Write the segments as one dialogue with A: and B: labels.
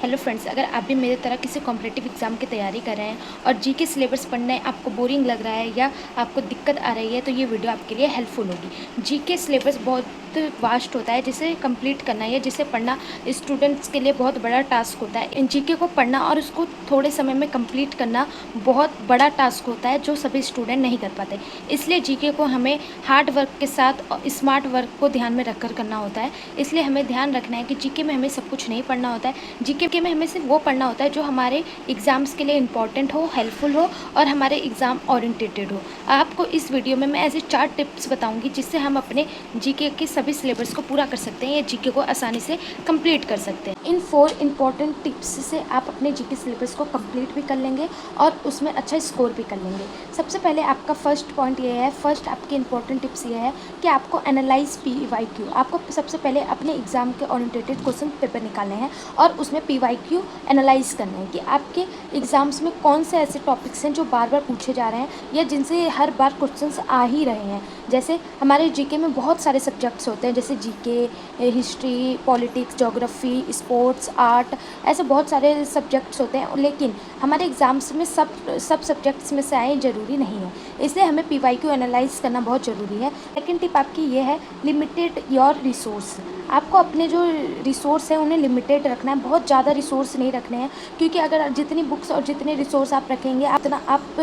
A: Hello friends, अगर आप भी मेरी तरह किसी कॉम्पिटिटिव एग्ज़ाम की तैयारी कर रहे हैं और जीके सिलेबस पढ़ने आपको बोरिंग लग रहा है या आपको दिक्कत आ रही है तो ये वीडियो आपके लिए हेल्पफुल होगी। जीके सिलेबस बहुत वास्ट होता है जिसे कंप्लीट करना या जिसे पढ़ना स्टूडेंट्स के लिए बहुत बड़ा टास्क होता है। इन जीके को पढ़ना और उसको थोड़े समय में कंप्लीट करना बहुत बड़ा टास्क होता है जो सभी स्टूडेंट नहीं कर पाते। इसलिए जीके को हमें हार्ड वर्क के साथ और स्मार्ट वर्क को ध्यान में रखकर करना होता है। इसलिए हमें ध्यान रखना है कि जीके में हमें सब कुछ नहीं पढ़ना होता है। जीके में हमें सिर्फ वो पढ़ना होता है जो हमारे एग्ज़ाम्स के लिए इम्पॉर्टेंट हो, हेल्पफुल हो और हमारे एग्ज़ाम ओरिएंटेटेड हो। आपको इस वीडियो में मैं ऐसे 4 टिप्स बताऊंगी जिससे हम अपने जीके के सभी सिलेबस को पूरा कर सकते हैं या जीके को आसानी से कंप्लीट कर सकते हैं। इन 4 इम्पॉर्टेंट टिप्स से आप अपने जीके सिलेबस को कंप्लीट भी कर लेंगे और उसमें अच्छा स्कोर भी कर लेंगे। सबसे पहले आपका फर्स्ट पॉइंट ये है, फर्स्ट आपकी इंपॉर्टेंट टिप्स ये है कि आपको एनालाइज PYQ। आपको सबसे पहले अपने एग्ज़ाम के ओरिएंटेटेड क्वेश्चन पेपर निकालने हैं और उसमें PYQ एनालाइज करना है कि आपके एग्ज़ाम्स में कौन से ऐसे टॉपिक्स हैं जो बार बार पूछे जा रहे हैं या जिनसे हर बार क्वेश्चंस आ ही रहे हैं। जैसे हमारे जीके में बहुत सारे सब्जेक्ट्स होते हैं, जैसे GK, history, politics, geography, sports, art, ऐसे बहुत सारे सब्जेक्ट्स होते हैं, लेकिन हमारे एग्ज़ाम्स में सब सब्जेक्ट्स में से आए ज़रूरी नहीं है। इसलिए हमें PYQ एनालाइज करना बहुत ज़रूरी है। सेकेंड टिप आपकी ये है, लिमिटेड योर रिसोर्स। आपको अपने जो रिसोर्स हैं उन्हें लिमिटेड रखना है, बहुत ज़्यादा रिसोर्स नहीं रखने हैं, क्योंकि अगर जितनी बुक्स और जितने रिसोर्स आप रखेंगे उतना आप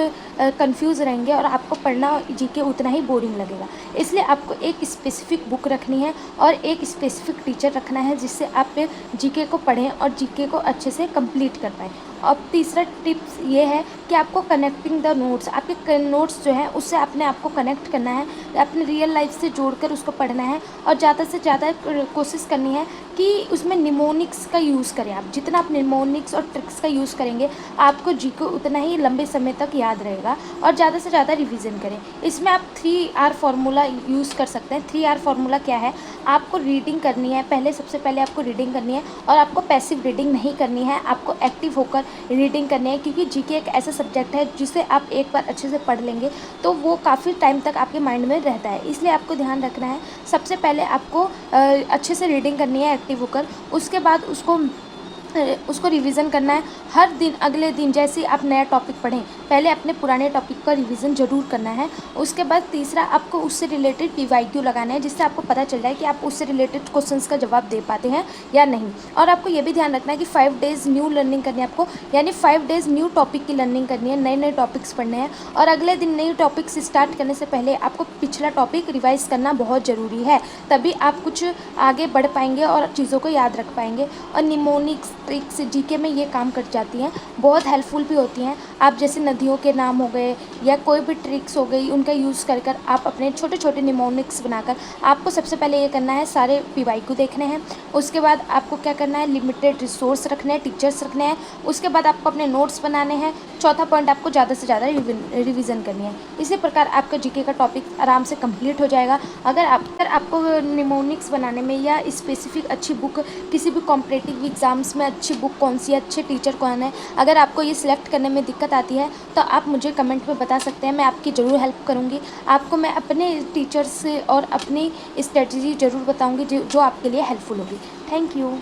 A: कंफ्यूज रहेंगे और आपको पढ़ना जीके उतना ही बोरिंग लगेगा। इसलिए आपको एक स्पेसिफिक बुक रखनी है और एक स्पेसिफिक टीचर रखना है जिससे आप जीके को पढ़ें और जीके को अच्छे से कंप्लीट कर पाएँ। अब तीसरा टिप्स ये है कि आपको कनेक्टिंग द नोट्स, आपके नोट्स जो हैं उससे अपने आप को कनेक्ट करना है, अपने रियल लाइफ से जोड़कर उसको पढ़ना है और ज़्यादा से ज़्यादा कोशिश करनी है कि उसमें निमोनिक्स का यूज़ करें। आप जितना आप निमोनिक्स और ट्रिक्स का यूज़ करेंगे आपको जीके उतना ही लंबे समय तक याद रहेगा और ज़्यादा से ज़्यादा रिवीजन करें। इसमें आप 3R फार्मूला यूज़ कर सकते हैं। 3R फार्मूला क्या है? आपको रीडिंग करनी है, सबसे पहले आपको रीडिंग करनी है और आपको पैसिव रीडिंग नहीं करनी है, आपको एक्टिव होकर रीडिंग करनी है, क्योंकि जीके एक ऐसा सब्जेक्ट है जिसे आप एक बार अच्छे से पढ़ लेंगे तो वो काफ़ी टाइम तक आपके माइंड में रहता है। इसलिए आपको ध्यान रखना है, सबसे पहले आपको अच्छे से रीडिंग करनी है एक्टिव होकर, उसके बाद उसको रिवीजन करना है हर दिन। अगले दिन जैसे आप नया टॉपिक पढ़ें, पहले अपने पुराने टॉपिक का रिवीजन ज़रूर करना है। उसके बाद तीसरा आपको उससे रिलेटेड PYQ लगाना है जिससे आपको पता चल जाए कि आप उससे रिलेटेड क्वेश्चंस का जवाब दे पाते हैं या नहीं। और आपको ये भी ध्यान रखना है कि 5 डेज़ न्यू लर्निंग करनी है आपको, यानी 5 डेज़ न्यू टॉपिक की लर्निंग करनी है, नए नए टॉपिक्स पढ़ने हैं और अगले दिन नए टॉपिक्स स्टार्ट करने से पहले आपको पिछला टॉपिक रिवाइज करना बहुत ज़रूरी है, तभी आप कुछ आगे बढ़ पाएंगे और चीज़ों को याद रख पाएंगे। और निमोनिक्स ट्रिक्स जीके में ये काम कर जाती हैं, बहुत हेल्पफुल भी होती हैं। आप जैसे नदियों के नाम हो गए या कोई भी ट्रिक्स हो गई, उनका यूज़ कर कर आप अपने छोटे छोटे निमोनिक्स बनाकर, आपको सबसे पहले ये करना है सारे PYQ देखने हैं। उसके बाद आपको क्या करना है, लिमिटेड रिसोर्स रखने हैं, टीचर्स रखने हैं। उसके बाद आपको अपने नोट्स बनाने हैं। चौथा पॉइंट, आपको ज़्यादा से ज़्यादा रिवीजन करनी है। इसी प्रकार आपका जीके का टॉपिक आराम से कंप्लीट हो जाएगा। अगर आपको निमोनिक्स बनाने में या स्पेसिफिक अच्छी बुक, किसी भी कॉम्पिटिटिव एग्ज़ाम्स में अच्छी बुक कौन सी है, अच्छे टीचर कौन है, अगर आपको ये सिलेक्ट करने में दिक्कत आती है तो आप मुझे कमेंट में बता सकते हैं, मैं आपकी ज़रूर हेल्प करूँगी। आपको मैं अपने टीचर्स और अपनी स्ट्रेटजी ज़रूर बताऊँगी जो आपके लिए हेल्पफुल होगी। Thank you.